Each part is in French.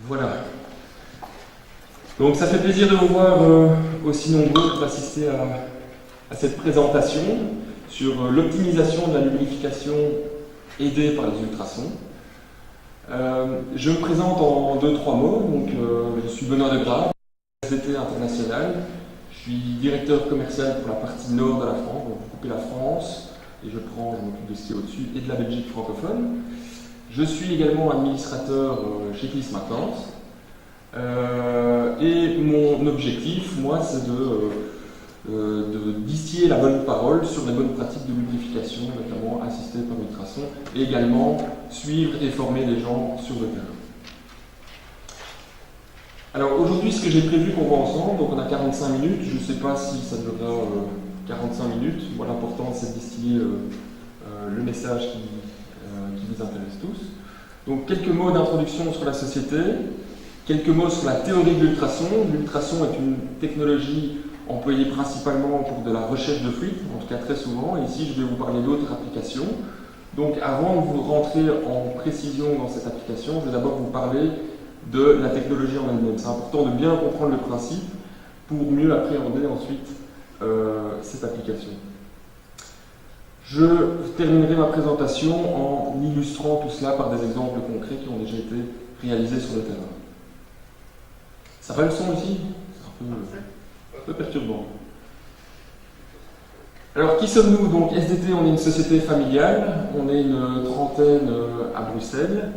Voilà. Donc ça fait plaisir de vous voir aussi nombreux pour assister à cette présentation sur l'optimisation de la lubrification aidée par les ultrasons. Je me présente en 2-3 mots. Donc, je suis Benoît Degrave, SDT International. Je suis directeur commercial pour la partie nord de la France, donc je coupe la France et je m'occupe de ce qui est au-dessus et de la Belgique francophone. Je suis également administrateur chez Clis Maintenance. Et mon objectif, moi, c'est de distiller la bonne parole sur les bonnes pratiques de lubrification, notamment assistées par ultrasons, et également suivre et former les gens sur le terrain. Alors aujourd'hui, ce que j'ai prévu qu'on voit ensemble, donc on a 45 minutes, je ne sais pas si ça durera 45 minutes. Moi, l'important, c'est de distiller le message qui vous intéresse tous. Donc quelques mots d'introduction sur la société, quelques mots sur la théorie de l'ultrason. L'ultrason est une technologie employée principalement pour de la recherche de fluides, en tout cas très souvent, et ici je vais vous parler d'autres applications. Donc avant de vous rentrer en précision dans cette application, je vais d'abord vous parler de la technologie en elle-même. C'est important de bien comprendre le principe pour mieux appréhender ensuite cette application. Je terminerai ma présentation en illustrant tout cela par des exemples concrets qui ont déjà été réalisés sur le terrain. Ça va le son ici? C'est un peu perturbant. Alors, qui sommes-nous? Donc, SDT, on est une société familiale, on est une trentaine à Bruxelles.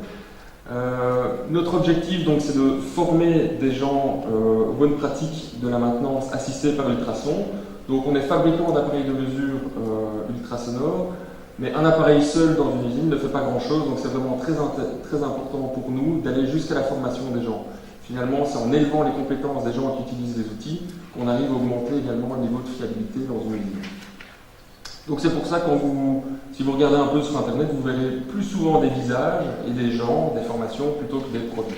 Notre objectif, donc, c'est de former des gens aux bonnes pratiques de la maintenance assistée par ultrasons. Donc, on est fabricant d'appareils de mesure ultrasonores, mais un appareil seul dans une usine ne fait pas grand-chose, donc c'est vraiment très important pour nous d'aller jusqu'à la formation des gens. Finalement, c'est en élevant les compétences des gens qui utilisent les outils qu'on arrive à augmenter également le niveau de fiabilité dans une usine. Donc c'est pour ça que si vous regardez un peu sur Internet, vous verrez plus souvent des visages et des gens, des formations, plutôt que des produits.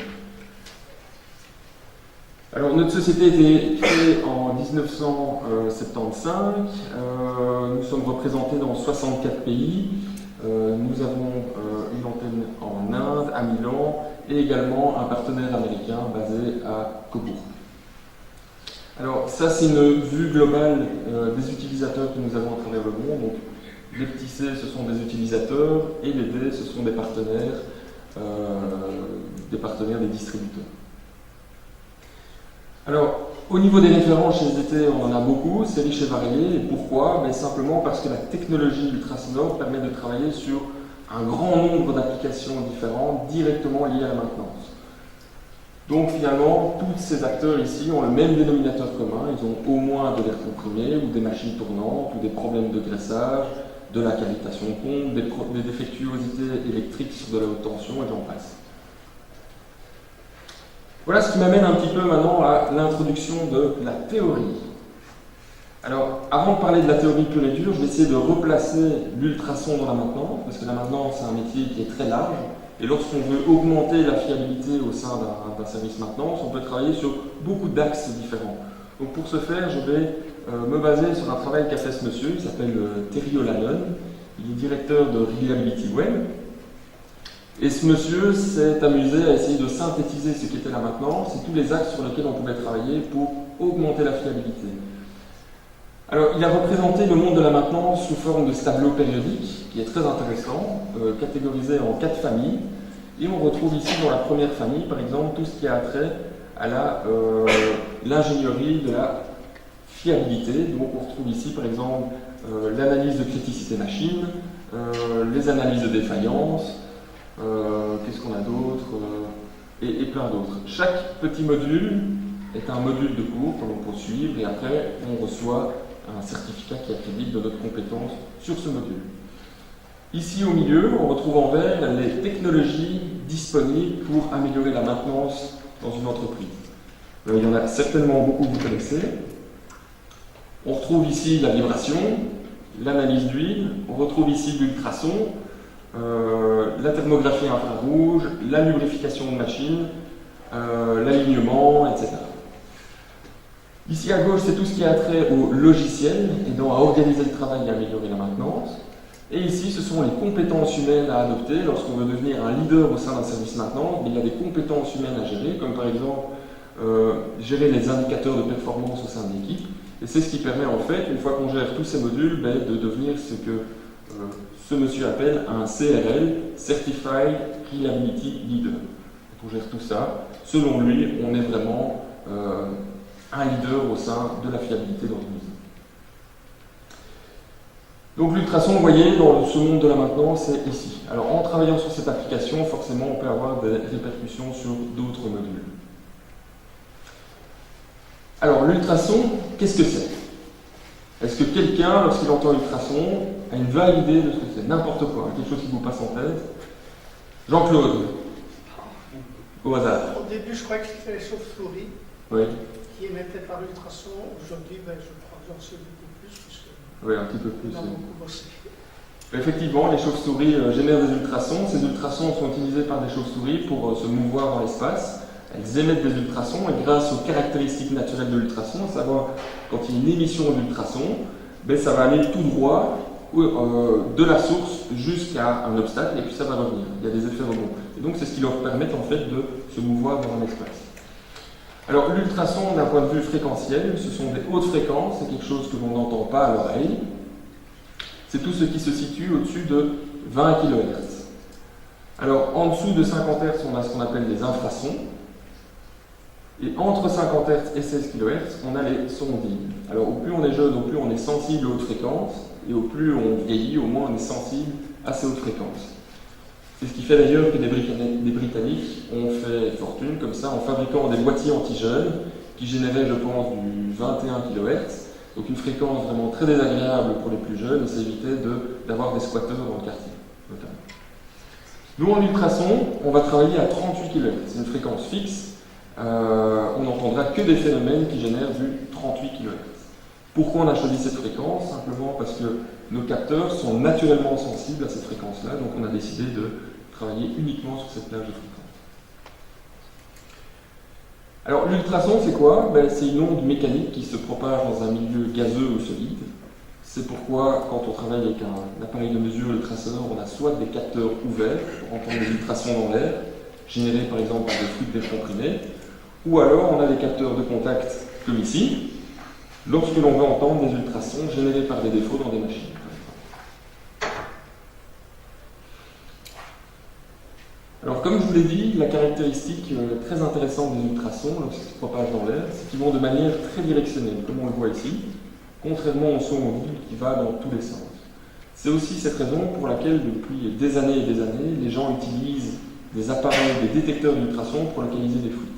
Alors notre société a été créée en 1975, nous sommes représentés dans 64 pays, nous avons une antenne en Inde, à Milan, et également un partenaire américain basé à Cobourg. Alors ça c'est une vue globale des utilisateurs que nous avons à travers le monde. Donc, les petits C ce sont des utilisateurs et les D ce sont des partenaires des distributeurs. Alors au niveau des références chez SDT on en a beaucoup, c'est riche et varié. Et pourquoi? Simplement parce que la technologie ultrasonore permet de travailler sur un grand nombre d'applications différentes directement liées à la maintenance. Donc finalement, tous ces acteurs ici ont le même dénominateur commun, ils ont au moins de l'air comprimé ou des machines tournantes ou des problèmes de graissage, de la cavitation de pompe, des défectuosités électriques sur de la haute tension et j'en passe. Voilà ce qui m'amène un petit peu maintenant à l'introduction de la théorie. Alors, avant de parler de la théorie pure et dure, je vais essayer de replacer l'ultrason dans la maintenance, parce que la maintenance, c'est un métier qui est très large, et lorsqu'on veut augmenter la fiabilité au sein d'un service maintenance, on peut travailler sur beaucoup d'axes différents. Donc pour ce faire, je vais me baser sur un travail qu'a fait ce monsieur, il s'appelle Terry O'Lannon, il est directeur de Reliability Web, et ce monsieur s'est amusé à essayer de synthétiser ce qu'était la maintenance et tous les axes sur lesquels on pouvait travailler pour augmenter la fiabilité. Alors, il a représenté le monde de la maintenance sous forme de ce tableau périodique, qui est très intéressant, catégorisé en 4 familles. Et on retrouve ici dans la première famille, par exemple, tout ce qui a trait à l'ingénierie de la fiabilité. Donc on retrouve ici, par exemple, l'analyse de criticité machine, les analyses de défaillance, qu'est-ce qu'on a d'autre, et plein d'autres. Chaque petit module est un module de cours que l'on peut suivre, et après, on reçoit un certificat qui accrédite de notre compétence sur ce module. Ici au milieu, on retrouve en vert les technologies disponibles pour améliorer la maintenance dans une entreprise. Il y en a certainement beaucoup que vous connaissez. On retrouve ici la vibration, l'analyse d'huile, on retrouve ici l'ultrason, la thermographie infrarouge, la lubrification de machines, l'alignement, etc. Ici à gauche, c'est tout ce qui a trait au logiciel, aidant à organiser le travail et à améliorer la maintenance. Et ici, ce sont les compétences humaines à adopter lorsqu'on veut devenir un leader au sein d'un service maintenance. Il y a des compétences humaines à gérer, comme par exemple gérer les indicateurs de performance au sein de l'équipe. Et c'est ce qui permet en fait, une fois qu'on gère tous ces modules, de devenir ce que ce monsieur appelle un CRL, Certified Reliability Leader. Quand on gère tout ça, selon lui, on est vraiment un leader au sein de la fiabilité dans une usine. Donc l'ultrason, vous voyez, dans ce monde de la maintenance, c'est ici. Alors en travaillant sur cette application, forcément, on peut avoir des répercussions sur d'autres modules. Alors l'ultrason, qu'est-ce que c'est? Est-ce que quelqu'un, lorsqu'il entend l'ultrason, a une vague idée de ce que c'est? N'importe quoi, quelque chose qui vous passe en tête. Jean-Claude, au hasard. Au début, je croyais que c'était les chauves-souris qui émettaient par l'ultrason. Aujourd'hui, je crois que j'en sais beaucoup plus. Oui, un petit peu plus. On a beaucoup bossé. Effectivement, les chauves-souris génèrent des ultrasons. Ces ultrasons sont utilisés par des chauves-souris pour se mouvoir dans l'espace. Elles émettent des ultrasons et grâce aux caractéristiques naturelles de l'ultrason, à savoir quand il y a une émission d'ultrasons, ça va aller tout droit de la source jusqu'à un obstacle et puis ça va revenir. Il y a des effets rebonds. Et donc c'est ce qui leur permet en fait de se mouvoir dans l'espace. Alors l'ultrason d'un point de vue fréquentiel, ce sont des hautes fréquences, c'est quelque chose que l'on n'entend pas à l'oreille. C'est tout ce qui se situe au-dessus de 20 kHz. Alors en dessous de 50 Hz, on a ce qu'on appelle des infrasons. Et entre 50 Hz et 16 kHz, on a les sondides. Alors au plus on est jeune, au plus on est sensible aux hautes fréquences, et au plus on vieillit, au moins on est sensible à ces hautes fréquences. C'est ce qui fait d'ailleurs que des Britanniques ont fait fortune comme ça en fabriquant des boîtiers anti-jeunes qui généraient, je pense, du 21 kHz, donc une fréquence vraiment très désagréable pour les plus jeunes, et ça évitait d'avoir des squatteurs dans le quartier, notamment. Nous, en ultrason, on va travailler à 38 kHz, c'est une fréquence fixe. On n'entendra que des phénomènes qui génèrent du 38 kHz. Pourquoi on a choisi cette fréquence? Simplement parce que nos capteurs sont naturellement sensibles à cette fréquence-là, donc on a décidé de travailler uniquement sur cette plage de fréquence. Alors l'ultrason, c'est quoi? C'est une onde mécanique qui se propage dans un milieu gazeux ou solide. C'est pourquoi, quand on travaille avec un appareil de mesure ultrasonore, on a soit des capteurs ouverts pour entendre des ultrasons dans l'air, générés par exemple par des flux d'air comprimés, ou alors on a des capteurs de contact comme ici, lorsque l'on veut entendre des ultrasons générés par des défauts dans des machines. Alors comme je vous l'ai dit, la caractéristique très intéressante des ultrasons lorsqu'ils se propagent dans l'air, c'est qu'ils vont de manière très directionnelle, comme on le voit ici, contrairement au son mobile qui va dans tous les sens. C'est aussi cette raison pour laquelle depuis des années et des années, les gens utilisent des appareils, des détecteurs d'ultrasons pour localiser des fuites.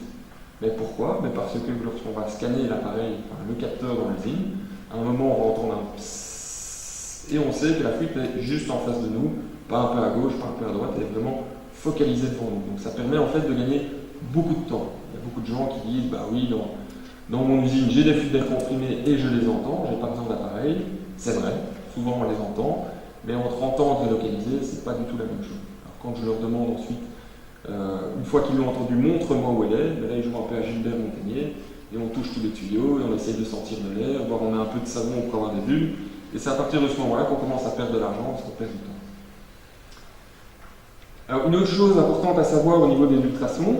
Mais pourquoi? Parce que lorsqu'on va scanner l'appareil, le capteur dans l'usine, à un moment on va entendre un psss, et on sait que la fuite est juste en face de nous, pas un peu à gauche, pas un peu à droite, elle est vraiment focalisée devant nous. Donc ça permet en fait de gagner beaucoup de temps. Il y a beaucoup de gens qui disent, oui, dans mon usine j'ai des fuites d'air comprimées et je les entends, j'ai pas besoin d'appareil. C'est vrai, souvent on les entend, mais entre entendre et localiser, c'est pas du tout la même chose. Alors quand je leur demande ensuite, une fois qu'ils l'ont entendu, montre-moi où elle est, là ils jouent un peu à Gilbert Montagnier, et on touche tous les tuyaux, et on essaye de sentir de l'air, voire on a un peu de savon pour avoir des bulles, et c'est à partir de ce moment-là qu'on commence à perdre de l'argent, parce qu'on perd du temps. Alors une autre chose importante à savoir au niveau des ultrasons,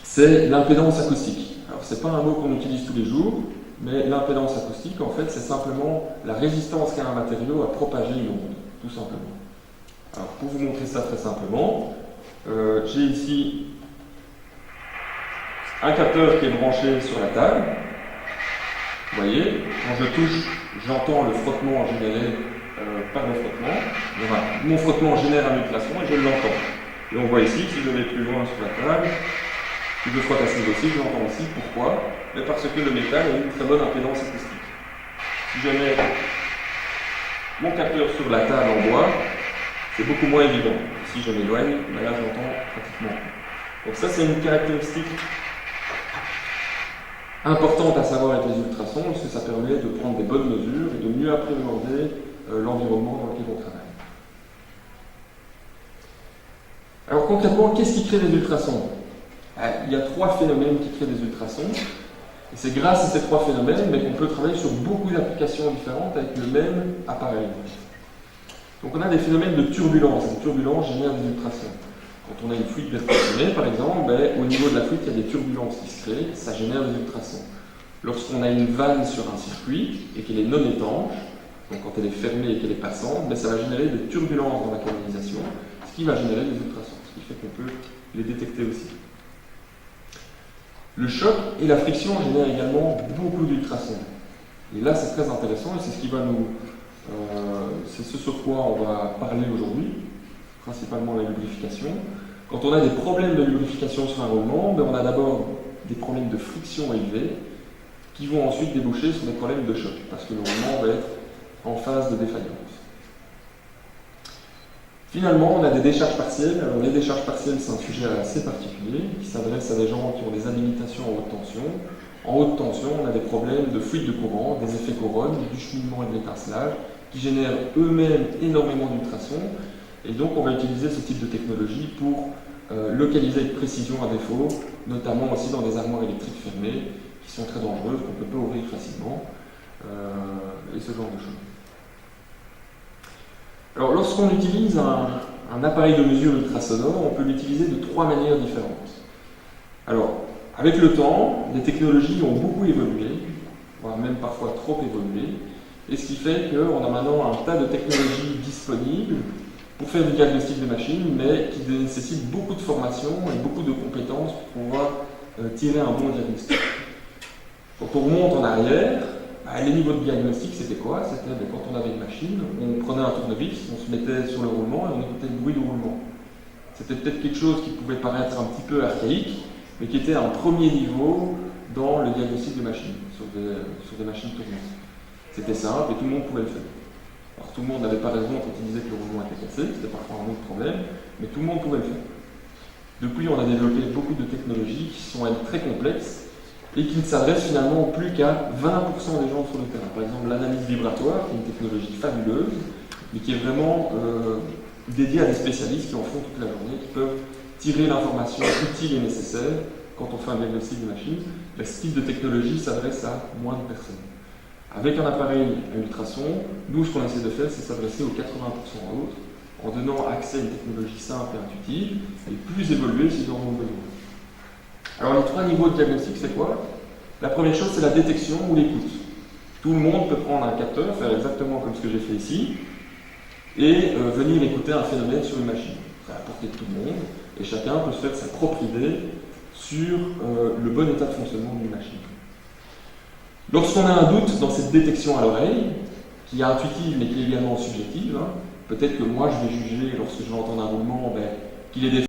c'est l'impédance acoustique. Alors c'est pas un mot qu'on utilise tous les jours, mais l'impédance acoustique, en fait, c'est simplement la résistance qu'a un matériau à propager une onde, tout simplement. Alors pour vous montrer ça très simplement, j'ai ici un capteur qui est branché sur la table. Vous voyez, quand je touche, j'entends le frottement généré par le frottement. Voilà. Mon frottement génère un ultrason et je l'entends. Et on voit ici, si je vais plus loin sur la table, si je frotte à ce niveau-ci, je l'entends aussi. Pourquoi? Parce que le métal a une très bonne impédance acoustique. Si je mets mon capteur sur la table en bois, c'est beaucoup moins évident. Si je m'éloigne, là je l'entends pratiquement. Donc ça c'est une caractéristique importante à savoir avec les ultrasons, parce que ça permet de prendre des bonnes mesures et de mieux appréhender l'environnement dans lequel on travaille. Alors concrètement, qu'est-ce qui crée des ultrasons? Il y a trois phénomènes qui créent des ultrasons, et c'est grâce à ces trois phénomènes qu'on peut travailler sur beaucoup d'applications différentes avec le même appareil. Donc on a des phénomènes de turbulence. Les turbulences génèrent des ultrasons. Quand on a une fuite vertiginée, par exemple, au niveau de la fuite, il y a des turbulences qui se créent, ça génère des ultrasons. Lorsqu'on a une vanne sur un circuit et qu'elle est non étanche, donc quand elle est fermée et qu'elle est passante, ça va générer des turbulences dans la canalisation, ce qui va générer des ultrasons, ce qui fait qu'on peut les détecter aussi. Le choc et la friction génèrent également beaucoup d'ultrasons. Et là, c'est très intéressant et c'est ce qui va nous... c'est ce sur quoi on va parler aujourd'hui, principalement la lubrification. Quand on a des problèmes de lubrification sur un roulement, on a d'abord des problèmes de friction élevés qui vont ensuite déboucher sur des problèmes de choc, parce que le roulement va être en phase de défaillance. Finalement, on a des décharges partielles. Alors, les décharges partielles, c'est un sujet assez particulier qui s'adresse à des gens qui ont des habilitations en haute tension. En haute tension, on a des problèmes de fuite de courant, des effets couronne, du cheminement et de l'étincelage, qui génèrent eux-mêmes énormément d'ultrasons. Et donc, on va utiliser ce type de technologie pour localiser avec précision un défaut, notamment aussi dans des armoires électriques fermées, qui sont très dangereuses, qu'on ne peut pas ouvrir facilement, et ce genre de choses. Alors, lorsqu'on utilise un appareil de mesure ultrasonore, on peut l'utiliser de trois manières différentes. Alors, avec le temps, les technologies ont beaucoup évolué, voire même parfois trop évolué, et ce qui fait qu'on a maintenant un tas de technologies disponibles pour faire du diagnostic de machines, mais qui nécessitent beaucoup de formation et beaucoup de compétences pour pouvoir tirer un bon diagnostic. Quand on remonte en arrière, les niveaux de diagnostic, c'était quoi? C'était quand on avait une machine, on prenait un tournevis, on se mettait sur le roulement et on écoutait le bruit du roulement. C'était peut-être quelque chose qui pouvait paraître un petit peu archaïque, mais qui était un premier niveau dans le diagnostic de machine, sur des machines tournantes. C'était simple et tout le monde pouvait le faire. Alors tout le monde n'avait pas raison quand il disait que le roulement était cassé, c'était parfois un autre problème, mais tout le monde pouvait le faire. Depuis, on a développé beaucoup de technologies qui sont, elles, très complexes et qui ne s'adressent finalement plus qu'à 20% des gens sur le terrain. Par exemple, l'analyse vibratoire, qui est une technologie fabuleuse, mais qui est vraiment dédiée à des spécialistes qui en font toute la journée, qui peuvent tirer l'information utile et nécessaire quand on fait un diagnostic de machine. Ce type de technologie s'adresse à moins de personnes. Avec un appareil à ultrasons, nous, ce qu'on essaie de faire, c'est s'adresser aux 80% autres, en donnant accès à une technologie simple et intuitive, et plus évoluée s'ils en ont besoin. Alors, les trois niveaux de diagnostic, c'est quoi? La première chose, c'est la détection ou l'écoute. Tout le monde peut prendre un capteur, faire exactement comme ce que j'ai fait ici, et venir écouter un phénomène sur une machine. C'est à la portée de tout le monde, et chacun peut se faire sa propre idée sur le bon état de fonctionnement d'une machine. Lorsqu'on a un doute dans cette détection à l'oreille, qui est intuitive mais qui est également subjective, peut-être que moi je vais juger, lorsque je vais entendre un roulement, qu'il est défaillant,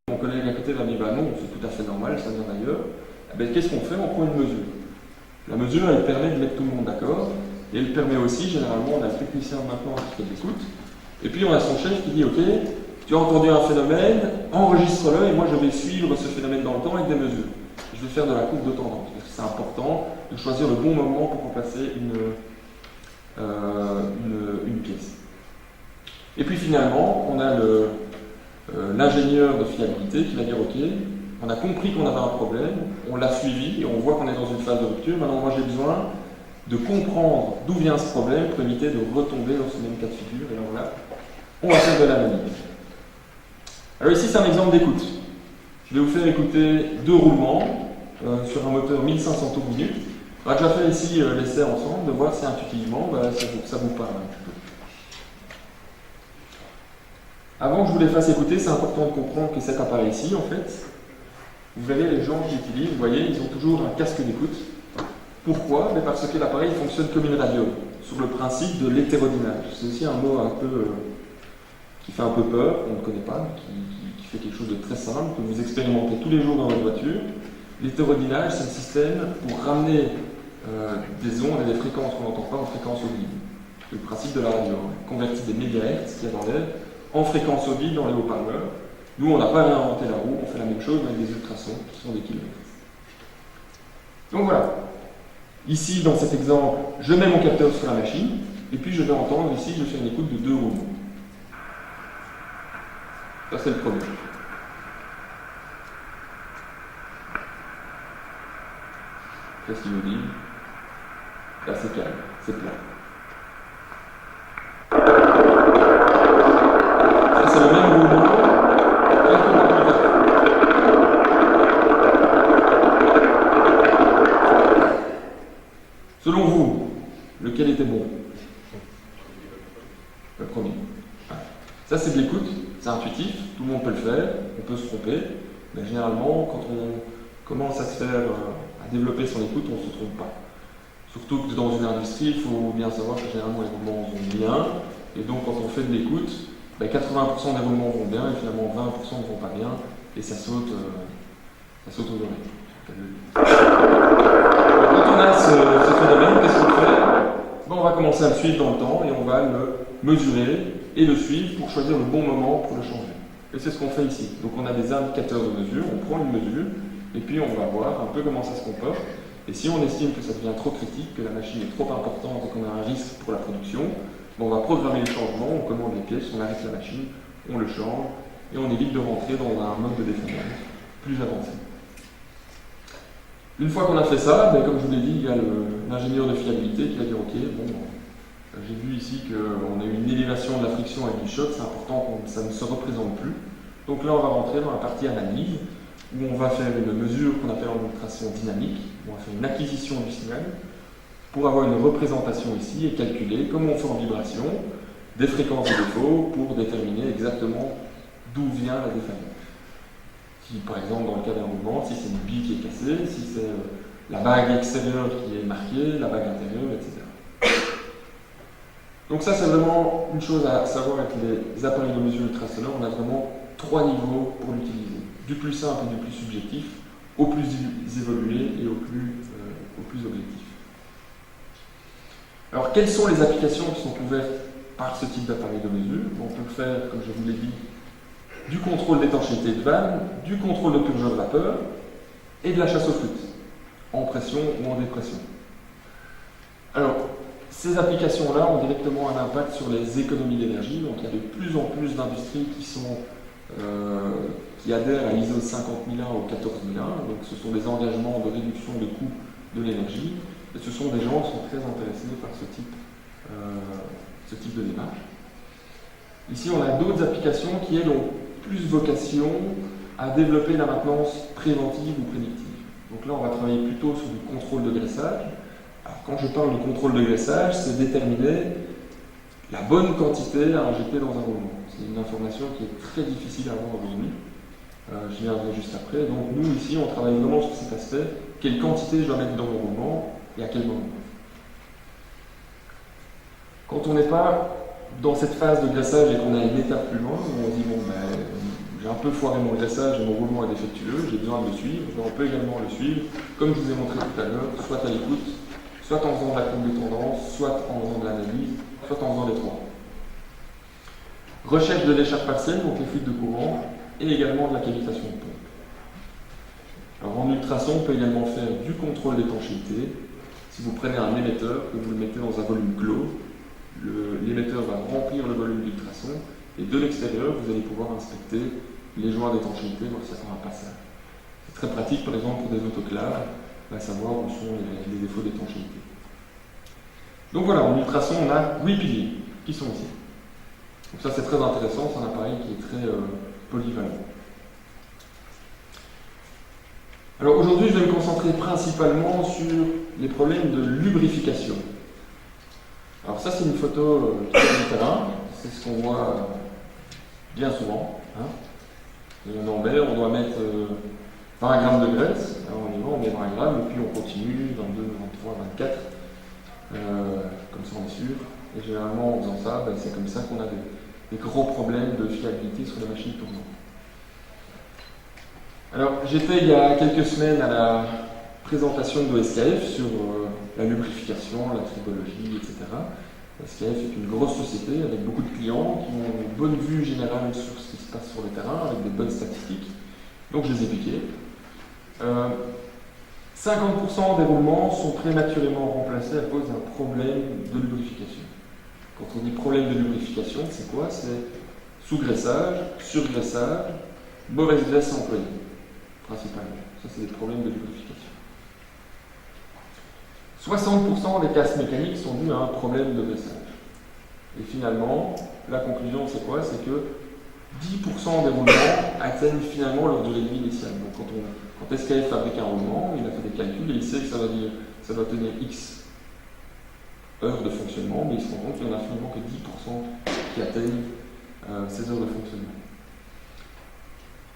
mon collègue à côté va me dire non, c'est tout à fait normal, ça vient d'ailleurs. Qu'est-ce qu'on fait? On prend une mesure. La mesure, elle permet de mettre tout le monde d'accord, et elle permet aussi, généralement, on a le technicien maintenant qui fait de l'écoute, et puis on a son chef qui dit ok, tu as entendu un phénomène, enregistre-le, et moi je vais suivre ce phénomène dans le temps avec des mesures. Je vais faire de la courbe de tendance, parce que c'est important de choisir le bon moment pour remplacer une pièce. Et puis finalement, on a l'ingénieur de fiabilité qui va dire ok, on a compris qu'on avait un problème, on l'a suivi et on voit qu'on est dans une phase de rupture. Maintenant, moi j'ai besoin de comprendre d'où vient ce problème pour éviter de retomber dans ce même cas de figure. Et alors là, on va faire de l'analyse. Alors ici, c'est un exemple d'écoute. Je vais vous faire écouter deux roulements sur un moteur 1500 tours minute. On va déjà faire ici l'essai ensemble, de voir si intuitivement ça vous parle un petit peu. Avant que je vous les fasse écouter, c'est important de comprendre que cet appareil ici, en fait, vous verrez les gens qui l'utilisent, vous voyez, ils ont toujours un casque d'écoute. Pourquoi? Parce que l'appareil fonctionne comme une radio, sur le principe de l'hétérodynage. C'est aussi un mot un peu qui fait un peu peur, qu'on ne connaît pas, qui fait quelque chose de très simple, que vous expérimentez tous les jours dans votre voiture. L'hétérodynage, c'est un système pour ramener des ondes et des fréquences qu'on n'entend pas en fréquences audibles. C'est le principe de la radio. On convertit des mégahertz qu'il y a dans l'air en fréquences audibles dans les haut-parleurs. Nous, on n'a pas réinventé la roue, on fait la même chose avec des ultrasons qui sont des kilomètres. Donc voilà. Ici, dans cet exemple, je mets mon capteur sur la machine, et puis je vais entendre ici, je fais une écoute de deux roulements. Ça, c'est le premier. Qu'est-ce qu'il nous dit? Là, c'est calme, c'est plat. Selon vous, lequel était bon? Le premier. Voilà. Ça, c'est de l'écoute, c'est intuitif, tout le monde peut le faire, on peut se tromper, mais généralement, quand on commence à se faire, à développer son écoute, on ne se trompe pas. Surtout que dans une industrie, il faut bien savoir que généralement les roulements vont bien, et donc quand on fait de l'écoute, 80% des roulements vont bien, et finalement 20% ne vont pas bien, et ça saute aux oreilles. Quand on a ce phénomène, qu'est-ce qu'on fait? On va commencer à le suivre dans le temps, et on va le mesurer et le suivre pour choisir le bon moment pour le changer. Et c'est ce qu'on fait ici. Donc on a des indicateurs de mesure, on prend une mesure, et puis on va voir un peu comment ça se comporte. Et si on estime que ça devient trop critique, que la machine est trop importante et qu'on a un risque pour la production, on va programmer le changement, on commande les pièces, on arrête la machine, on le change, et on évite de rentrer dans un mode de défaillance plus avancé. Une fois qu'on a fait ça, comme je vous l'ai dit, il y a l'ingénieur de fiabilité qui a dit ok, j'ai vu ici qu'on a eu une élévation de la friction avec du choc, c'est important que ça ne se représente plus. Donc là, on va rentrer dans la partie analyse, où on va faire une mesure qu'on appelle en ultrason dynamique, on va faire une acquisition du signal, pour avoir une représentation ici et calculer, comme on fait en vibration, des fréquences de défaut pour déterminer exactement d'où vient la défaillance. Si, par exemple, dans le cas d'un mouvement, si c'est une bille qui est cassée, si c'est la bague extérieure qui est marquée, la bague intérieure, etc. Donc ça, c'est vraiment une chose à savoir avec les appareils de mesure ultrasonore. On a vraiment 3 niveaux pour l'utiliser. Du plus simple et du plus subjectif, au plus évolué et au plus objectif. Alors, quelles sont les applications qui sont couvertes par ce type d'appareil de mesure? On peut faire, comme je vous l'ai dit, du contrôle d'étanchéité de vanne, du contrôle de purgeur de vapeur et de la chasse aux flûtes, en pression ou en dépression. Alors, ces applications-là ont directement un impact sur les économies d'énergie, donc il y a de plus en plus d'industries qui adhèrent à l'ISO 50001 ou 14001, donc ce sont des engagements de réduction de coûts de l'énergie, et ce sont des gens qui sont très intéressés par ce type de démarche. Ici, on a d'autres applications qui, elles, ont plus vocation à développer la maintenance préventive ou prédictive. Donc là, on va travailler plutôt sur du contrôle de graissage. Alors, quand je parle de contrôle de graissage, c'est déterminer la bonne quantité à injecter dans un roulement. C'est une information qui est très difficile à avoir aujourd'hui. Je viendrai juste après. Donc nous, ici, on travaille vraiment sur cet aspect. Quelle quantité je dois mettre dans mon roulement et à quel moment. Quand on n'est pas dans cette phase de graissage et qu'on a une étape plus loin, où on se dit, j'ai un peu foiré mon graissage et mon roulement est défectueux, j'ai besoin de le suivre, on peut également le suivre, comme je vous ai montré tout à l'heure, soit à l'écoute, soit en faisant de la courbe de tendance, soit en faisant de l'analyse, soit en faisant les trois. Recherche de l'écharpe partielle, donc les fuites de courant, et également de la cavitation de pompe. Alors en ultrason, on peut également faire du contrôle d'étanchéité. Si vous prenez un émetteur, que vous le mettez dans un volume clos, l'émetteur va remplir le volume d'ultrason, et de l'extérieur, vous allez pouvoir inspecter les joints d'étanchéité, voir s'il y a un passage. C'est très pratique, par exemple, pour des autoclaves, à savoir où sont les défauts d'étanchéité. Donc voilà, en ultrason, on a 8 piliers qui sont ici. Donc ça, c'est très intéressant, c'est un appareil qui est très polyvalent. Alors aujourd'hui, je vais me concentrer principalement sur les problèmes de lubrification. Alors ça, c'est une photo qui est du terrain, c'est ce qu'on voit bien souvent. Et on doit mettre 20 grammes de graisse, alors on y va, on met 20 grammes, et puis on continue, 22, 23, 24, comme ça on est sûr. Et généralement, en faisant ça, c'est comme ça qu'on a des gros problèmes de fiabilité sur la machine tournante. Alors, j'étais il y a quelques semaines à la présentation de SKF sur la lubrification, la tribologie, etc. SKF est une grosse société avec beaucoup de clients qui ont une bonne vue générale sur ce qui se passe sur le terrain, avec des bonnes statistiques. Donc je les ai piqués. 50% des roulements sont prématurément remplacés à cause d'un problème de lubrification. Quand on dit problème de lubrification, c'est quoi? C'est sous-graissage, surgraissage, mauvaise graisse employée, principalement. Ça, c'est des problèmes de lubrification. 60% des casses mécaniques sont dus à un problème de graissage. Et finalement, la conclusion, c'est quoi? C'est que 10% des roulements atteignent finalement leur durée de vie initiale. Donc quand SKF fabrique un roulement, il a fait des calculs et il sait que ça doit tenir X heures de fonctionnement, mais il se rend compte qu'il n'y en a finalement que 10% qui atteignent ces heures de fonctionnement.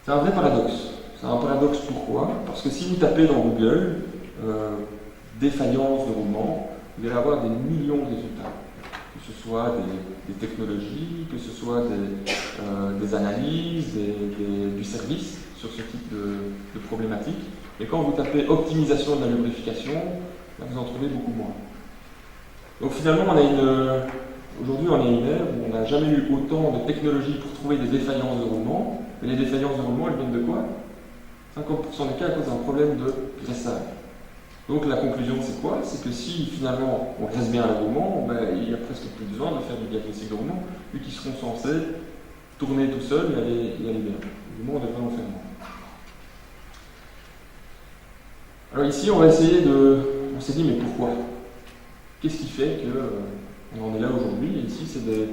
C'est un vrai paradoxe. C'est un paradoxe pourquoi? Parce que si vous tapez dans Google défaillance de roulement, vous allez avoir des millions de résultats. Que ce soit des technologies, que ce soit des analyses, du service sur ce type de problématique. Et quand vous tapez optimisation de la lubrification, là, vous en trouvez beaucoup moins. Donc finalement, aujourd'hui, on est à une ère où on n'a jamais eu autant de technologies pour trouver des défaillances de roulement. Mais les défaillances de roulement, elles viennent de quoi? 50% des cas à cause d'un problème de graissage. Donc la conclusion, c'est quoi? C'est que si finalement on graisse bien le roulement, ben, il n'y a presque plus besoin de faire du diagnostic de roulement, vu qu'ils seront censés tourner tout seuls et aller bien. Du moins, on devrait en faire moins. Alors ici, on va essayer on s'est dit, mais pourquoi? Qu'est-ce qui fait qu'on en est là aujourd'hui? Et ici, c'est des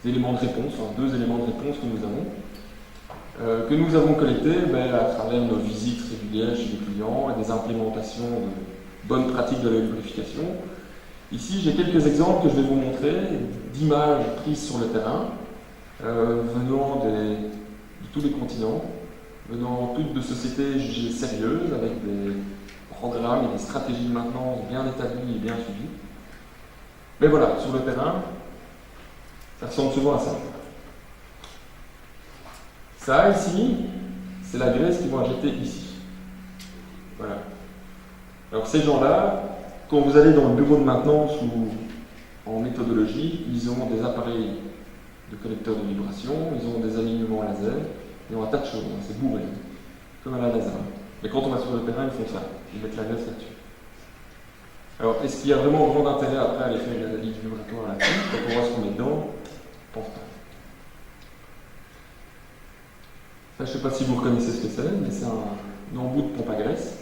éléments de réponse, deux éléments de réponse que nous avons collectés à travers nos visites régulières chez les clients et des implémentations de bonnes pratiques de la lubrification. Ici, j'ai quelques exemples que je vais vous montrer, d'images prises sur le terrain, venant de tous les continents, venant toutes de sociétés jugées sérieuses, avec des programmes et des stratégies de maintenance bien établies et bien suivies. Mais voilà, sur le terrain, ça ressemble souvent à ça. Ça, ici, c'est la graisse qu'ils vont injecter ici. Voilà. Alors ces gens-là, quand vous allez dans le bureau de maintenance ou en méthodologie, ils ont des appareils de collecteurs de vibration, ils ont des alignements laser, ils ont un tas de choses, c'est bourré, comme à la laser. Mais quand on va sur le terrain, ils font ça, ils mettent la graisse là-dessus. Alors, est-ce qu'il y a vraiment grand intérêt après à aller faire une analyse vibratoire là-dessus? Quand on voit ce qu'on met dedans, je pense pas. Ça, je ne sais pas si vous reconnaissez ce que c'est, mais c'est un embout de pompe à graisse.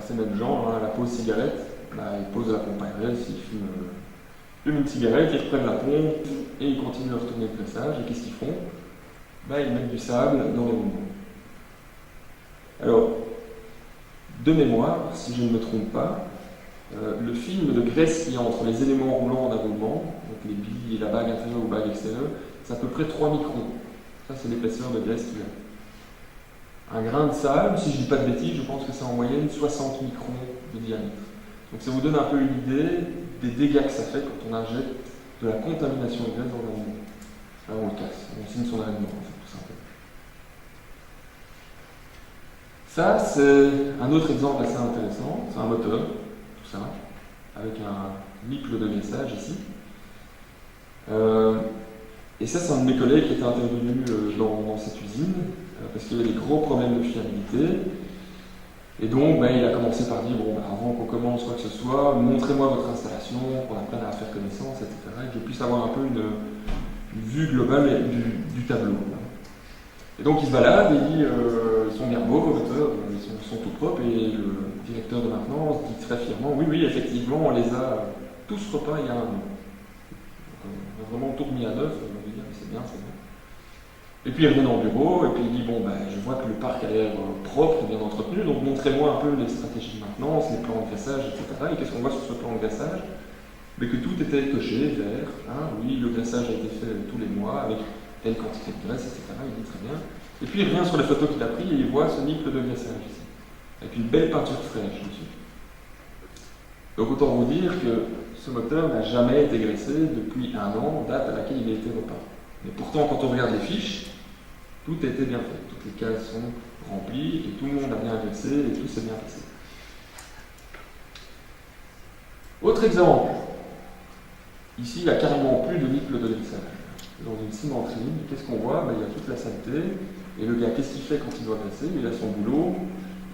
C'est le même genre, la pause cigarette. Ils posent la pompe à graisse, ils fument une cigarette, ils reprennent la pompe et ils continuent à retourner le graissage. Et qu'est-ce qu'ils font? Ils mettent du sable dans les roulements. Alors, de mémoire, si je ne me trompe pas, le film de graisse qu'il y a entre les éléments roulants d'un roulement, donc les billes et la bague intérieure ou bague extérieure, c'est à peu près 3 microns. Ça, c'est l'épaisseur de graisse qu'il y a. Un grain de sable, si je ne dis pas de bêtises, je pense que c'est en moyenne 60 microns de diamètre. Donc ça vous donne un peu une idée des dégâts que ça fait quand on injecte de la contamination de graisse dans le roulement. Là, on le casse, on signe son arrêt de mort, en fait, tout simplement. Ça, c'est un autre exemple assez intéressant. C'est un moteur, tout ça, avec un nipple de graissage ici. Et ça, c'est un de mes collègues qui était intervenu dans cette usine, parce qu'il y avait des gros problèmes de fiabilité. Et donc, il a commencé par dire, avant qu'on commence quoi que ce soit, montrez-moi votre installation, qu'on apprenne à faire connaissance, etc. Et que je puisse avoir un peu une vue globale du tableau. Et donc, il se balade et il dit, ils sont bien beaux, vos moteurs, ils sont tout propres. Et le directeur de maintenance dit très fièrement, oui, effectivement, on les a tous repeints il y a un an. On a vraiment tout remis à neuf, on va dire, c'est bien. Et puis il revient dans le bureau, et puis il dit, je vois que le parc a l'air propre, bien entretenu, donc montrez-moi un peu les stratégies de maintenance, les plans de graissage, etc. Et qu'est-ce qu'on voit sur ce plan de graissage? Mais que tout était coché, vert, oui, le graissage a été fait tous les mois, avec telle quantité de graisse, etc. Il dit très bien. Et puis il revient sur les photos qu'il a prises, et il voit ce nipple de graissage ici, avec une belle peinture fraîche dessus. Donc autant vous dire que ce moteur n'a jamais été graissé depuis un an, date à laquelle il a été repeint. Mais pourtant, quand on regarde les fiches, tout a été bien fait. Toutes les cases sont remplies et tout le monde a bien graissé et tout s'est bien passé. Autre exemple. Ici, il n'y a carrément plus de nipple de graissage. Dans une cimenterie, qu'est-ce qu'on voit? Il y a toute la saleté. Et le gars, qu'est-ce qu'il fait quand il doit graisser? Il a son boulot,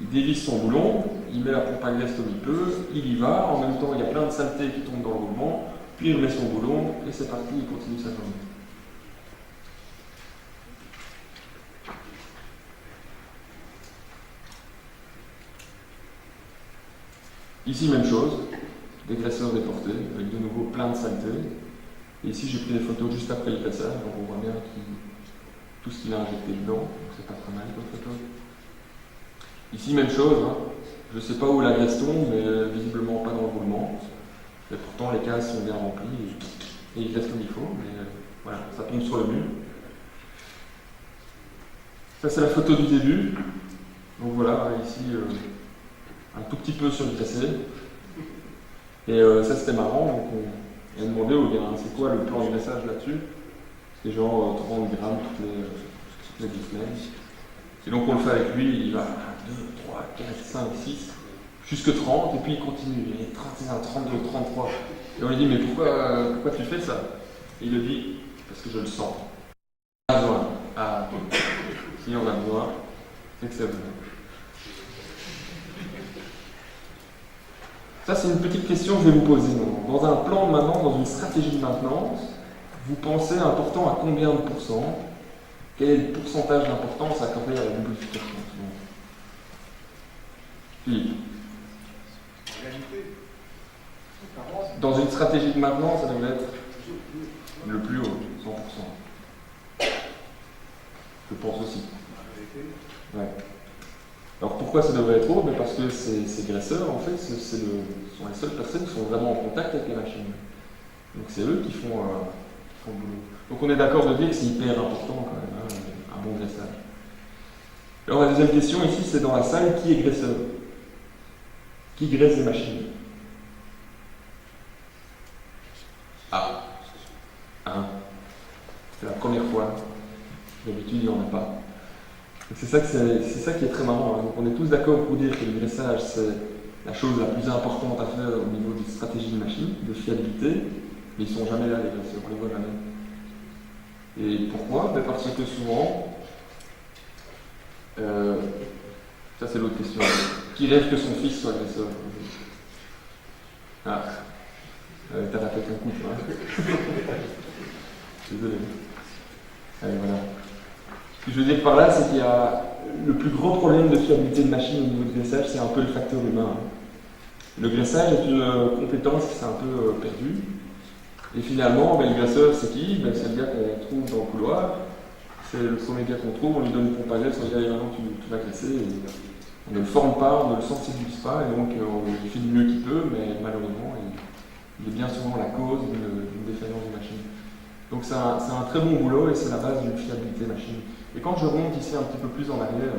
il dévisse son boulon, il met la pompe à graisse comme il peut, il y va, en même temps il y a plein de saleté qui tombent dans le roulement, puis il remet son boulon et c'est parti, il continue sa journée. Ici, même chose, des graisseurs déportés, avec de nouveau plein de saleté. Et ici, j'ai pris des photos juste après le graissage, donc on voit bien tout ce qu'il a injecté dedans, donc c'est pas très mal comme photo. Ici, même chose, je ne sais pas où la graisse tombe, mais visiblement pas dans le roulement. Et pourtant, les cases sont bien remplies et il reste comme il faut, mais voilà, ça tombe sur le mur. Ça, c'est la photo du début. Donc voilà, ici, un tout petit peu surgressé. Et ça, c'était marrant. Donc on a demandé au gars, c'est quoi le plan de graissage là-dessus? C'est genre 30 grammes toutes les 2 semaines. Et donc on le fait avec lui, il va 1, 2, 3, 4, 5, 6, jusque 30, et puis il continue. Il est 31, 32, 33. Et on lui dit, mais pourquoi tu fais ça? Et il le dit, parce que je le sens. On a besoin. Ah, si on a besoin, c'est que c'est besoin. Ça, c'est une petite question que je vais vous poser. Dans un plan de maintenance, dans une stratégie de maintenance, vous pensez important à combien de pourcents? Quel est le pourcentage d'importance accordé à la lubrification? Philippe. Dans une stratégie de maintenance, ça devrait être le plus haut, 100%. Je pense aussi. Ouais. Alors pourquoi ça devrait être haut? Parce que ces graisseurs, en fait, sont les seules personnes qui sont vraiment en contact avec les machines. Donc c'est eux qui font le boulot. Donc on est d'accord de dire que c'est hyper important quand même, hein, un bon graissage. Alors la deuxième question ici, c'est dans la salle, qui est graisseur? Qui graisse les machines? Ah, hein. C'est la première fois. D'habitude, il n'y en a pas. C'est ça qui est très marrant. Hein. Donc on est tous d'accord pour dire que le graissage, c'est la chose la plus importante à faire au niveau de stratégie de machine, de fiabilité, mais ils ne sont jamais là, les graisseurs, on ne les voit jamais. Et pourquoi? Parce que souvent, ça c'est l'autre question, qui rêve que son fils soit graisseur? Ah, t'as raté un coup, hein. Désolé. Allez, voilà. Ce que je veux dire par là, c'est qu'il y a le plus gros problème de fiabilité de machine au niveau du graissage, c'est un peu le facteur humain. Le graissage est une compétence qui s'est un peu perdue. Et finalement, le graisseur, c'est qui? C'est le gars qu'on trouve dans le couloir. C'est le premier gars qu'on trouve, on lui donne une pompe à graisse, on lui dit allez, maintenant tu vas graisser. Et on ne le forme pas, on ne le sensibilise pas, et donc il fait du mieux qu'il peut, mais malheureusement, il est bien souvent la cause d'une défaillance de machine. Donc c'est un très bon boulot et c'est la base d'une fiabilité machine. Et quand je remonte ici un petit peu plus en arrière,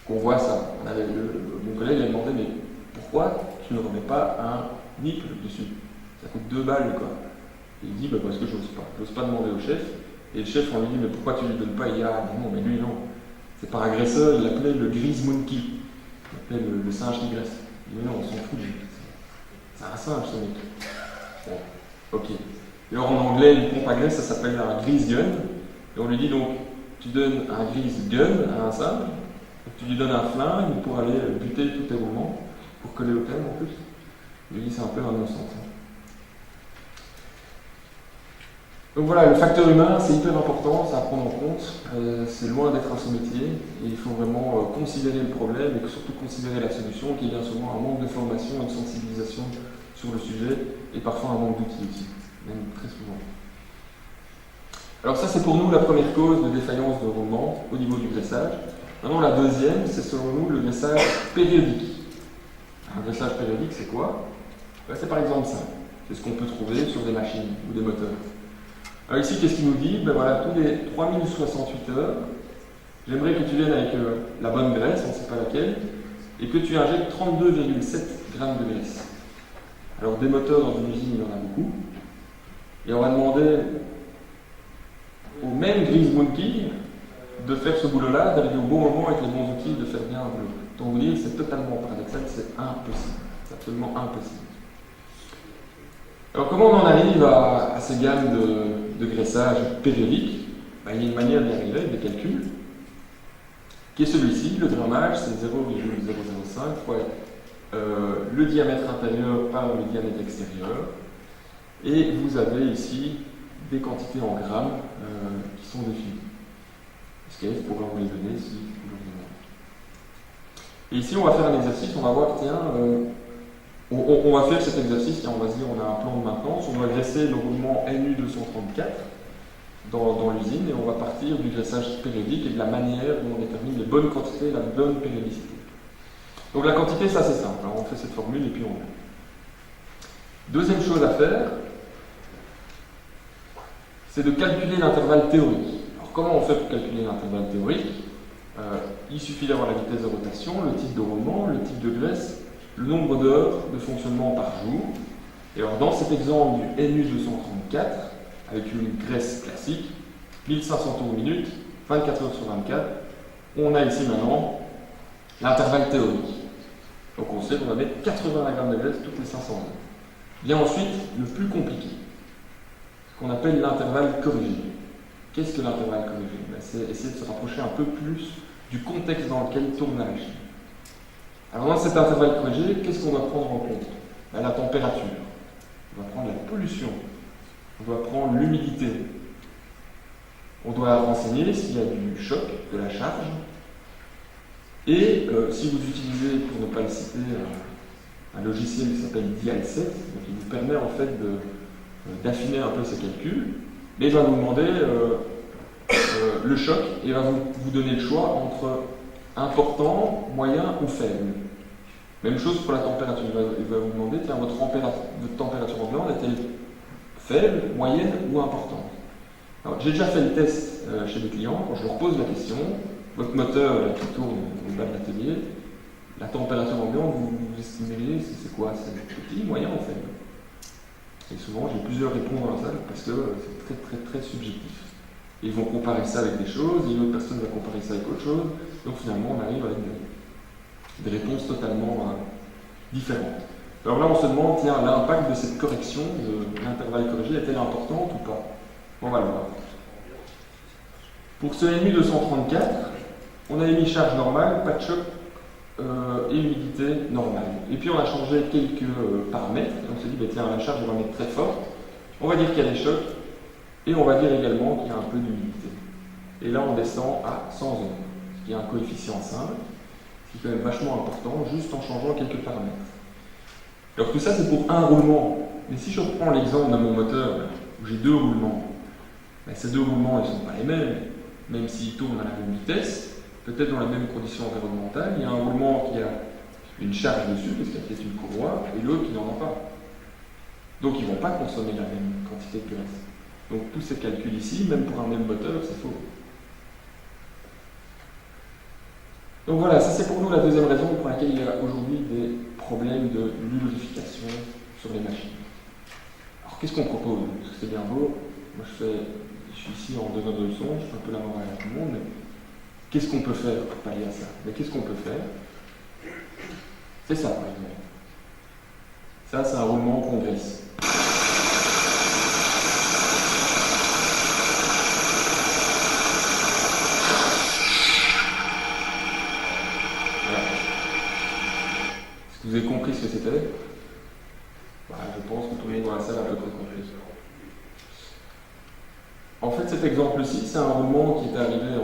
qu'on voit ça, mon collègue a demandé mais pourquoi tu ne remets pas un nipple dessus? Ça coûte 2 balles quoi. Et il dit parce que j'ose pas. J'ose pas demander au chef. Et le chef on lui dit mais pourquoi tu lui donnes pas? Il dit ah non mais lui non. C'est par agresseur, il l'appelait le grease monkey. Il l'appelait le singe qui graisse. Il dit mais non on s'en fout. C'est un singe ce mec. Bon, ok. Et alors en anglais, une pompe à graisse, ça s'appelle un grease gun. Et on lui dit donc, tu donnes un grease gun à un singe, tu lui donnes un flingue pour aller buter tous tes roulements, pour coller au thème en plus. Il lui dit c'est un peu un non-sens. Donc voilà, le facteur humain, c'est hyper important, c'est à prendre en compte. C'est loin d'être un sous-métier. Et il faut vraiment considérer le problème et surtout considérer la solution, qui est bien souvent un manque de formation et de sensibilisation sur le sujet, et parfois un manque d'outils aussi. Même très souvent. Alors ça c'est pour nous la première cause de défaillance de roulement au niveau du graissage. Maintenant la deuxième, c'est selon nous le graissage périodique. Un graissage périodique c'est quoi? C'est par exemple ça. C'est ce qu'on peut trouver sur des machines ou des moteurs. Alors ici qu'est-ce qu'il nous dit? Voilà, tous les 3068 heures, j'aimerais que tu viennes avec la bonne graisse, on ne sait pas laquelle, et que tu injectes 32,7 grammes de graisse. Alors des moteurs dans une usine il y en a beaucoup. Et on va demander au même grease monkey de faire ce boulot-là, d'arriver au bon moment avec les bons outils, de faire bien un boulot. Donc vous dire, c'est totalement paradoxal, c'est impossible. C'est absolument impossible. Alors comment on en arrive à ces gammes de graissage périodique? Il y a une manière d'y arriver avec des calculs, qui est celui-ci. Le grammage, c'est 0,005 fois le diamètre intérieur par le diamètre extérieur. Et vous avez ici des quantités en grammes qui sont définies. SKF pourra vous les donner si vous le demandez. Et ici, on va faire un exercice, on va voir, tiens, on va faire cet exercice, tiens, on va se dire, on a un plan de maintenance, on doit graisser le roulement NU234 dans l'usine, et on va partir du graissage périodique et de la manière dont on détermine les bonnes quantités et la bonne périodicité. Donc la quantité, ça c'est simple, alors on fait cette formule et puis on... Deuxième chose à faire, c'est de calculer l'intervalle théorique. Alors comment on fait pour calculer l'intervalle théorique? Il suffit d'avoir la vitesse de rotation, le type de roulement, le type de graisse, le nombre d'heures de fonctionnement par jour. Et alors dans cet exemple du NU234, avec une graisse classique, 1500 tours minute, 24 heures sur 24, on a ici maintenant l'intervalle théorique. Donc on sait qu'on va mettre 80 grammes de graisse toutes les 500 heures. Vient ensuite le plus compliqué, ce qu'on appelle l'intervalle corrigé. Qu'est-ce que l'intervalle corrigé? C'est essayer de se rapprocher un peu plus du contexte dans lequel tourne la machine. Alors dans cet intervalle corrigé, qu'est-ce qu'on doit prendre en compte? La température, on doit prendre la pollution, on doit prendre l'humidité, on doit renseigner s'il y a du choc, de la charge, et si vous utilisez, pour ne pas le citer, un logiciel qui s'appelle Dial7, donc il vous permet en fait d'affiner un peu ces calculs, mais il va vous demander le choc et va vous donner le choix entre important, moyen ou faible. Même chose pour la température, il va vous demander, tiens, votre température ambiante est-elle faible, moyenne ou importante? Alors, j'ai déjà fait le test chez des clients, quand je leur pose la question, votre moteur là, qui tourne au bas de l'atelier, la température ambiante, vous estimez, c'est quoi? C'est petit, moyen ou faible? Et souvent, j'ai plusieurs réponses dans la salle parce que c'est très très très subjectif. Ils vont comparer ça avec des choses, et une autre personne va comparer ça avec autre chose, donc finalement on arrive avec des réponses totalement différentes. Alors là on se demande, tiens, l'impact de cette correction, de l'intervalle corrigé, est-elle importante ou pas? On va le voir. Pour ce NU234, on avait mis charge normale, pas de choc et humidité normale. Et puis on a changé quelques paramètres, et on s'est dit, bah, tiens, la charge on va mettre très forte, on va dire qu'il y a des chocs, et on va dire également qu'il y a un peu d'humidité. Et là, on descend à 100 ohms, ce qui est un coefficient simple, ce qui est quand même vachement important, juste en changeant quelques paramètres. Alors tout ça, c'est pour un roulement. Mais si je reprends l'exemple de mon moteur, où j'ai deux roulements, ben, ces deux roulements, ils ne sont pas les mêmes, même s'ils tournent à la même vitesse, peut-être dans les mêmes conditions environnementales. Il y a un roulement qui a une charge dessus, parce qu'il y a peut-être une courroie, et l'autre qui n'en a pas. Donc ils ne vont pas consommer la même quantité de graisse. Donc tous ces calculs ici, même pour un même moteur, c'est faux. Donc voilà, ça c'est pour nous la deuxième raison pour laquelle il y a aujourd'hui des problèmes de lubrification sur les machines. Alors qu'est-ce qu'on propose? Parce que c'est bien beau, moi je suis ici en donneur de leçons, je fais un peu la morale à tout le monde, mais qu'est-ce qu'on peut faire pour pallier à ça? Mais qu'est-ce qu'on peut faire? C'est ça par exemple. Ça c'est un roulement qu'on graisse. Vous avez compris ce que c'était? Bah, je pense que tout le monde dans la salle a à peu près compris. En fait, cet exemple-ci, c'est un roulement qui est arrivé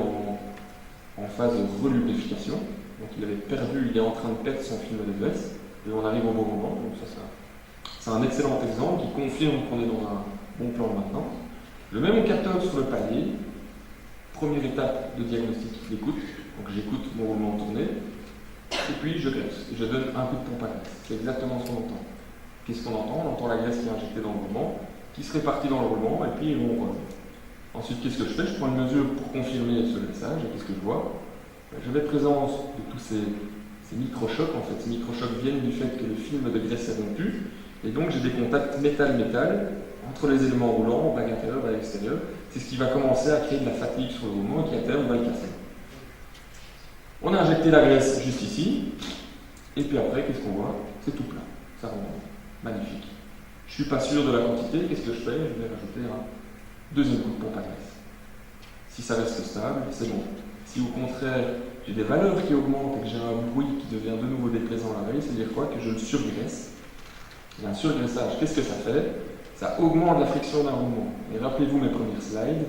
en phase de relubrification. Donc il avait perdu, il est en train de perdre son film de graisse, et on arrive au bon moment. Donc ça, c'est un excellent exemple qui confirme qu'on est dans un bon plan de maintenance. Je mets mon capteur sur le palier. Première étape de diagnostic d'écoute. Donc j'écoute mon roulement tourner. Et puis je graisse, et je donne un coup de pompe à graisse. C'est exactement ce qu'on entend. Qu'est-ce qu'on entend? On entend la graisse qui est injectée dans le roulement, qui se répartit dans le roulement, et puis on revient. Ensuite, qu'est-ce que je fais? Je prends une mesure pour confirmer ce message, et qu'est-ce que je vois? J'avais présence de tous ces micro-chocs. En fait, ces micro-chocs viennent du fait que le film de graisse est rompu, et donc j'ai des contacts métal-métal entre les éléments roulants, bague intérieure, bague extérieure. C'est ce qui va commencer à créer de la fatigue sur le roulement, et qui à terme va le casser. On a injecté la graisse juste ici, et puis après, qu'est-ce qu'on voit? C'est tout plat, ça remonte. Magnifique. Je ne suis pas sûr de la quantité, qu'est-ce que je fais? Je vais rajouter un deuxième coup de pompe à graisse. Si ça reste stable, c'est bon. Si au contraire, j'ai des valeurs qui augmentent et que j'ai un bruit qui devient de nouveau déplaisant à l'oreille, c'est-à-dire quoi? Que je le surgraisse. Il y a un surgraissage. Qu'est-ce que ça fait? Ça augmente la friction d'un roulement. Et rappelez-vous mes premières slides,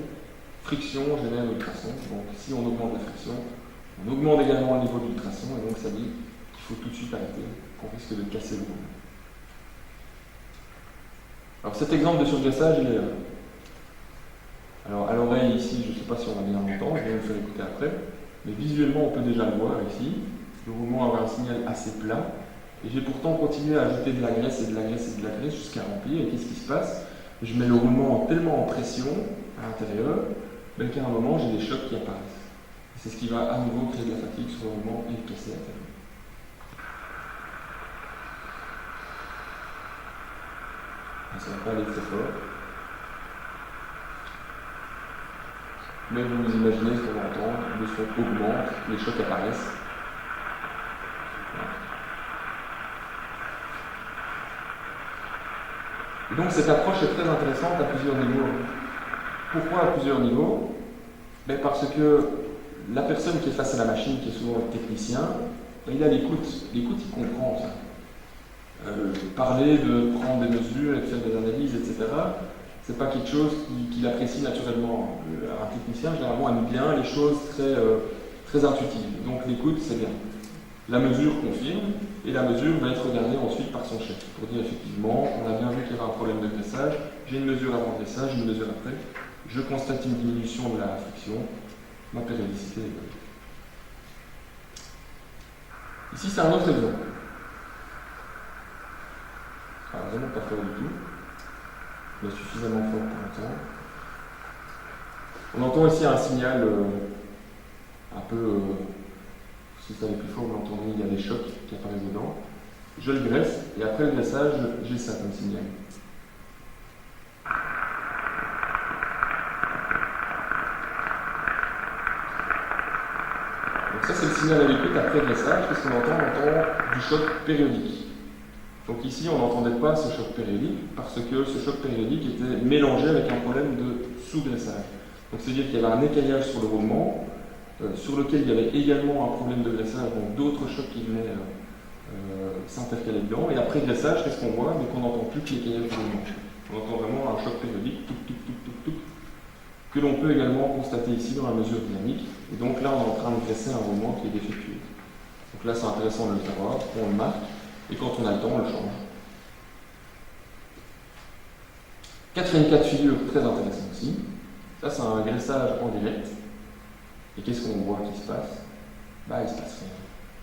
friction génère ultrason. Donc si on augmente la friction, on augmente également le niveau d'ultrason, et donc ça dit qu'il faut tout de suite arrêter, qu'on risque de casser le roulement. Alors cet exemple de surgraissage, il est là. Alors à l'oreille ici, je ne sais pas si on va bien l'entendre, je vais vous le faire écouter après, mais visuellement on peut déjà le voir ici. Le roulement a un signal assez plat, Et j'ai pourtant continué à ajouter de la graisse et de la graisse et de la graisse jusqu'à remplir. Et qu'est-ce qui se passe? Je mets le roulement tellement en pression à l'intérieur qu'à un moment j'ai des chocs qui apparaissent. Et c'est ce qui va à nouveau créer de la fatigue sur le roulement et le casser à l'intérieur. Ça ne va pas aller très fort. Mais vous vous imaginez ce qu'on entend, le son augmente, les chocs apparaissent. Et donc cette approche est très intéressante à plusieurs niveaux. Pourquoi à plusieurs niveaux? Parce que la personne qui est face à la machine, qui est souvent le technicien, il a l'écoute. L'écoute, il comprend ça. Parler, de prendre des mesures et de faire des analyses, etc., c'est pas quelque chose qu'il apprécie naturellement. Un technicien, généralement, aime bien les choses très intuitives. Donc l'écoute, c'est bien. La mesure confirme, et la mesure va être regardée ensuite par son chef, pour dire effectivement, on a bien vu qu'il y avait un problème de graissage, j'ai une mesure avant le graissage, une mesure après, je constate une diminution de la friction, ma périodicité est bonne. Ici, c'est un autre exemple. Vraiment pas fort du tout, mais suffisamment fort pour entendre. On entend ici un signal un peu, si ça allait plus fort, vous l'entendez, il y a des chocs qui apparaissent dedans. Je le graisse, et après le graissage, j'ai ça comme signal. Donc ça, c'est le signal à l'écoute après le graissage. Qu'est-ce qu'on entend? On entend du choc périodique. Donc ici, on n'entendait pas ce choc périodique parce que ce choc périodique était mélangé avec un problème de sous-graissage. Donc c'est-à-dire qu'il y avait un écaillage sur le roulement, sur lequel il y avait également un problème de graissage, donc d'autres chocs qui venaient s'intercaler dedans. Et après graissage, qu'est-ce qu'on voit? Donc on n'entend plus que l'écaillage du roulement. On entend vraiment un choc périodique, que l'on peut également constater ici dans la mesure dynamique. Et donc là, on est en train de graisser un roulement qui est défectueux. Donc là, c'est intéressant de le savoir, on le marque. Et quand on a le temps, on le change. Quatrième cas de figure très intéressant aussi. Ça, c'est un graissage en direct. Et qu'est-ce qu'on voit qui se passe? Il se passe rien.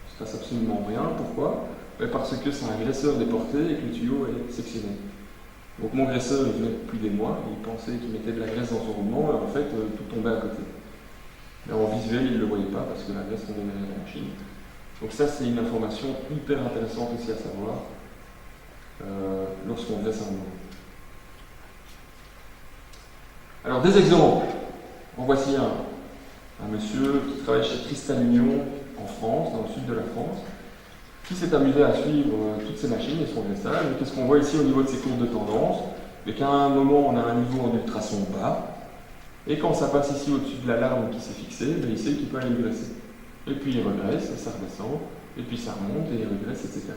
Il se passe absolument rien. Pourquoi? Parce que c'est un graisseur déporté et que le tuyau est sectionné. Donc mon graisseur, il venait depuis des mois, il pensait qu'il mettait de la graisse dans son roulement, et en fait, tout tombait à côté. Mais en visuel, il ne le voyait pas parce que la graisse tombait derrière la machine. Donc ça, c'est une information hyper intéressante aussi à savoir lorsqu'on graisse un roulement. Alors, des exemples. En voici un monsieur qui travaille chez Cristal Union en France, dans le sud de la France, qui s'est amusé à suivre toutes ces machines et son graissage. Et qu'est-ce qu'on voit ici au niveau de ses courbes de tendance? Et qu'à un moment, on a un niveau en ultrason bas, et quand ça passe ici au-dessus de l'alarme qui s'est fixée, il sait qu'il peut aller graisser. Et puis il regresse, et ça redescend, et puis ça remonte, et il regresse, etc.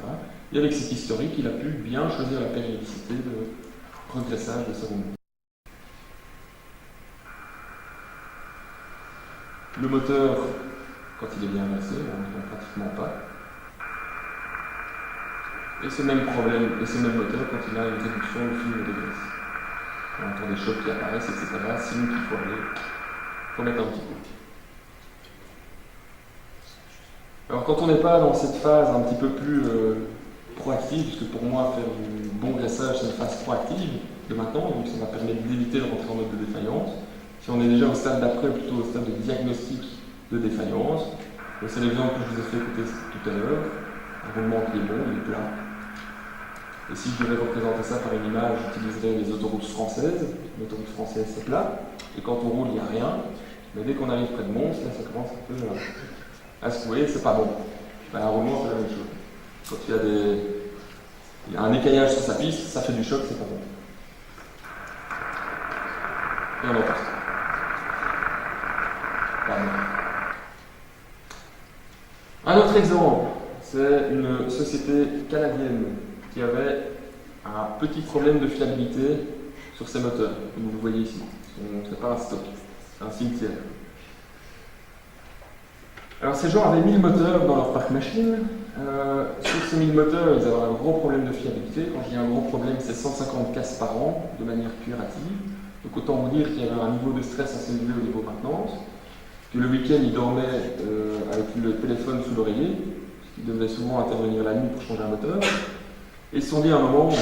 Et avec cet historique, il a pu bien choisir la périodicité de regressage de sa roulement. Le moteur, quand il est bien graissé, on n'entend pratiquement pas. Et ce même problème, et ce même moteur quand il a une réduction du film de graisse. On entend des chocs qui apparaissent, etc. Signe qu'il faut mettre un petit coup. Alors quand on n'est pas dans cette phase un petit peu plus proactive, puisque pour moi faire du bon graissage c'est une phase proactive de maintenant, donc ça va permettre d'éviter de rentrer en mode de défaillance. Si on est déjà au stade d'après, plutôt au stade de diagnostic de défaillance, c'est l'exemple que je vous ai fait écouter tout à l'heure, un roulement qui est bon, il est plat. Et si je devais représenter ça par une image, j'utiliserais les autoroutes françaises. L'autoroute française c'est plat, et quand on roule il n'y a rien, mais dès qu'on arrive près de Mons, là ça commence un peu à secouer, c'est pas bon. Un roulement c'est la même chose. Quand il y a un écaillage sur sa piste, ça fait du choc, c'est pas bon. Et on en passe. Un autre exemple, c'est une société canadienne qui avait un petit problème de fiabilité sur ses moteurs, comme vous le voyez ici. C'est pas un stock, c'est un cimetière. Alors ces gens avaient 1000 moteurs dans leur parc machine. Sur ces 1000 moteurs, ils avaient un gros problème de fiabilité. Quand je dis un gros problème, c'est 150 casses par an, de manière curative. Donc autant vous dire qu'il y avait un niveau de stress assez élevé au niveau maintenance, que le week-end, ils dormaient avec le téléphone sous l'oreiller, ce qui devaient souvent intervenir la nuit pour changer un moteur. Et ils se sont dit à un moment, bon,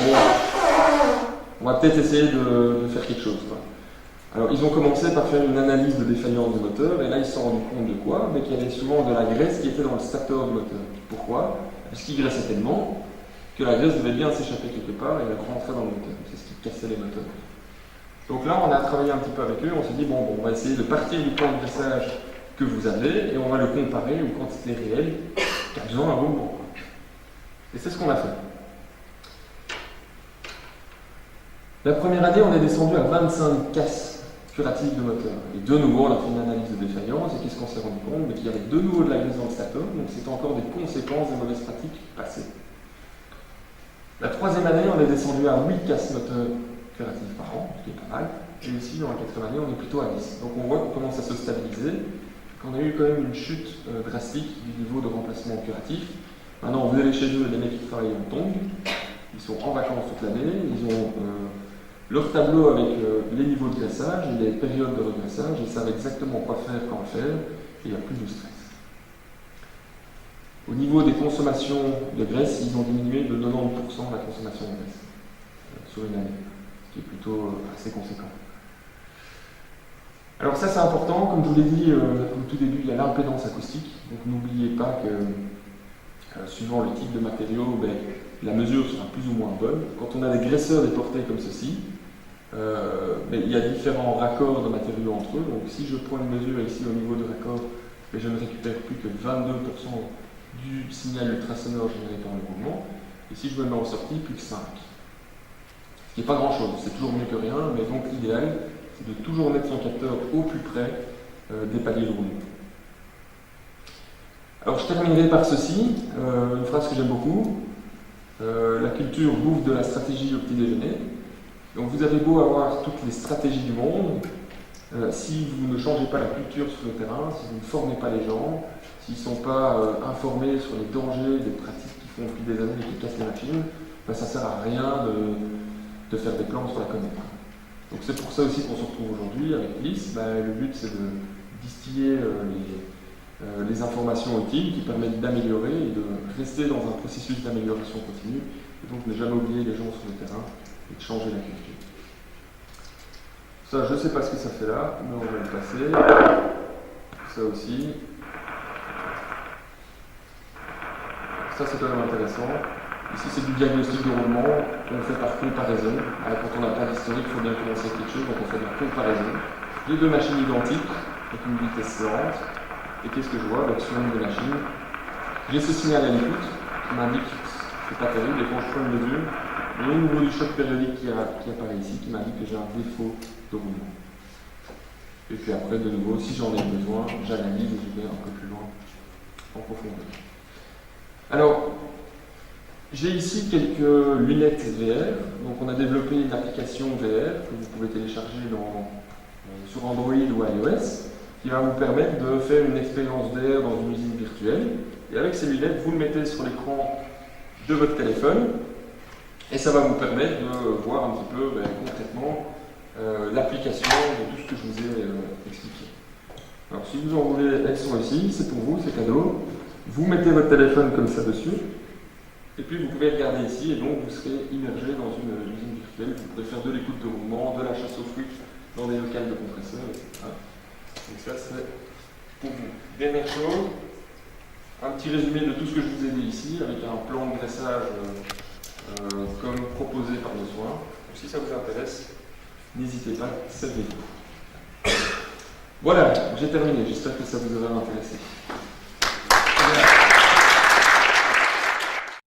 on va peut-être essayer de faire quelque chose, quoi. Alors ils ont commencé par faire une analyse de défaillance du moteur, et là ils se sont rendus compte de quoi? Qu'il y avait souvent de la graisse qui était dans le stator du moteur. Pourquoi? Parce qu'il graissait tellement que la graisse devait bien s'échapper quelque part et rentrer dans le moteur. C'est ce qui cassait les moteurs. Donc là on a travaillé un petit peu avec eux, on s'est dit bon, on va essayer de partir du plan de graissage que vous avez et on va le comparer aux quantités réelles qu'a besoin un roulement. Et c'est ce qu'on a fait. La première année, on est descendu à 25 casses curatives de moteur. Et de nouveau, on a fait une analyse de défaillance, et qu'est-ce qu'on s'est rendu compte? Qu'il y avait de nouveau de la graisse dans le stator, donc c'était encore des conséquences des mauvaises pratiques passées. La troisième année, on est descendu à 8 casses moteurs curatives par an, ce qui est pas mal. Et ici, dans la quatrième année, on est plutôt à 10. Donc on voit qu'on commence à se stabiliser, qu'on a eu quand même une chute drastique du niveau de remplacement curatif. Maintenant, vous allez chez eux, les mecs qui travaillent en tongs, ils sont en vacances toute l'année, ils ont leur tableau avec les niveaux de graissage et les périodes de regraissage, ils savent exactement quoi faire, quand le faire, et il n'y a plus de stress. Au niveau des consommations de graisse, ils ont diminué de 90% la consommation de graisse sur une année, ce qui est plutôt assez conséquent. Alors ça c'est important, comme je vous l'ai dit au tout début, il y a l'impédance acoustique, donc n'oubliez pas que suivant le type de matériau, la mesure sera plus ou moins bonne. Quand on a des graisseurs déportés comme ceci, il y a différents raccords de matériaux entre eux, donc si je prends une mesure ici au niveau du raccord, je ne récupère plus que 22% du signal ultrasonore généré par le mouvement, et si je me mets en sortie, plus que 5. Ce qui n'est pas grand chose, c'est toujours mieux que rien, mais donc l'idéal, c'est de toujours mettre son capteur au plus près des paliers de roulement. Alors je terminerai par ceci, une phrase que j'aime beaucoup. La culture bouffe de la stratégie au petit déjeuner. Donc vous avez beau avoir toutes les stratégies du monde, si vous ne changez pas la culture sur le terrain, si vous ne formez pas les gens, s'ils ne sont pas informés sur les dangers des pratiques qui font depuis des années et qui cassent les machines, ça ne sert à rien de faire des plans sur la comète. Donc c'est pour ça aussi qu'on se retrouve aujourd'hui avec LIS. Le but c'est de distiller les informations utiles qui permettent d'améliorer et de rester dans un processus d'amélioration continue, et donc ne jamais oublier les gens sur le terrain et de changer la culture. Ça, je ne sais pas ce que ça fait là, mais on va le passer. Ça aussi. Ça, c'est quand même intéressant. Ici, c'est du diagnostic de roulement qu'on fait par comparaison. Alors, quand on n'a pas d'historique, il faut bien commencer avec quelque chose, donc on fait de la comparaison. J'ai deux machines identiques, avec une vitesse séance. Et qu'est-ce que je vois? Sur une des machines, j'ai ce signal à l'écoute qui m'indique que c'est pas terrible, et quand je prends une mesure, il y a au niveau du choc périodique qui apparaît ici, qui m'indique que j'ai un défaut de roulement. Et puis après, de nouveau, si j'en ai besoin, j'analyse et je vais un peu plus loin en profondeur. Alors, j'ai ici quelques lunettes VR. Donc on a développé une application VR que vous pouvez télécharger sur Android ou iOS, qui va vous permettre de faire une expérience VR dans une usine virtuelle. Et avec ces lunettes, vous le mettez sur l'écran de votre téléphone, et ça va vous permettre de voir un petit peu concrètement l'application de tout ce que je vous ai expliqué. Alors si vous en voulez, elles sont ici, c'est pour vous, c'est cadeau. Vous mettez votre téléphone comme ça dessus, et puis vous pouvez regarder ici, et donc vous serez immergé dans une usine virtuelle. Vous pourrez faire de l'écoute de mouvement, de la chasse aux fruits dans des locales de compresseurs, etc. Donc ça c'est pour vous. Dernière chose, un petit résumé de tout ce que je vous ai dit ici, avec un plan de graissage comme proposé par nos soins. Donc, si ça vous intéresse, n'hésitez pas, servez-vous. Voilà, j'ai terminé, j'espère que ça vous aura intéressé.